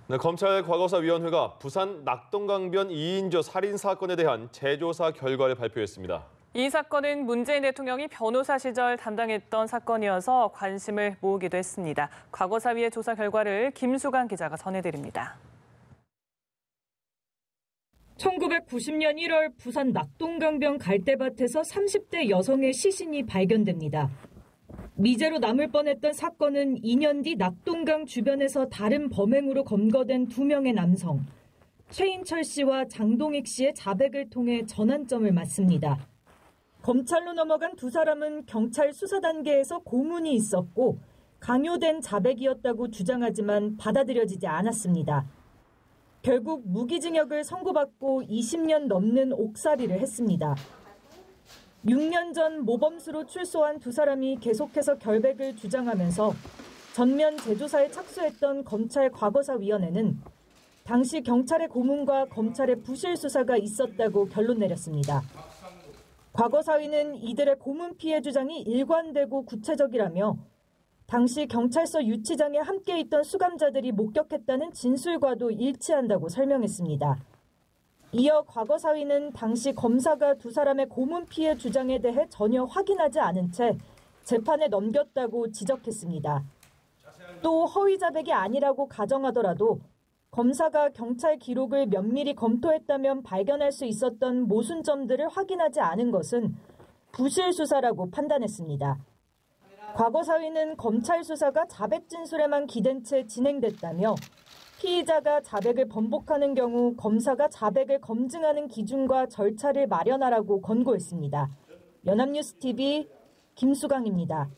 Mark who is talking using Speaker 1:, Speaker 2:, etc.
Speaker 1: 네, 검찰 과거사위원회가 부산 낙동강변 2인조 살인 사건에 대한 재조사 결과를 발표했습니다.
Speaker 2: 이 사건은 문재인 대통령이 변호사 시절 담당했던 사건이어서 관심을 모으기도 했습니다. 과거사위의 조사 결과를 김수강 기자가 전해드립니다.
Speaker 3: 1990년 1월 부산 낙동강변 갈대밭에서 30대 여성의 시신이 발견됩니다. 미제로 남을 뻔했던 사건은 2년 뒤 낙동강 주변에서 다른 범행으로 검거된 2명의 남성, 최인철 씨와 장동익 씨의 자백을 통해 전환점을 맞습니다. 검찰로 넘어간 두 사람은 경찰 수사 단계에서 고문이 있었고 강요된 자백이었다고 주장하지만 받아들여지지 않았습니다. 결국 무기징역을 선고받고 20년 넘는 옥살이를 했습니다. 6년 전 모범수로 출소한 두 사람이 계속해서 결백을 주장하면서 전면 재조사에 착수했던 검찰 과거사위원회는 당시 경찰의 고문과 검찰의 부실 수사가 있었다고 결론 내렸습니다. 과거사위는 이들의 고문 피해 주장이 일관되고 구체적이라며 당시 경찰서 유치장에 함께 있던 수감자들이 목격했다는 진술과도 일치한다고 설명했습니다. 이어 과거사위는 당시 검사가 두 사람의 고문 피해 주장에 대해 전혀 확인하지 않은 채 재판에 넘겼다고 지적했습니다. 또 허위 자백이 아니라고 가정하더라도 검사가 경찰 기록을 면밀히 검토했다면 발견할 수 있었던 모순점들을 확인하지 않은 것은 부실 수사라고 판단했습니다. 과거사위는 검찰 수사가 자백 진술에만 기댄 채 진행됐다며 피의자가 자백을 번복하는 경우 검사가 자백을 검증하는 기준과 절차를 마련하라고 권고했습니다. 연합뉴스TV 김수강입니다.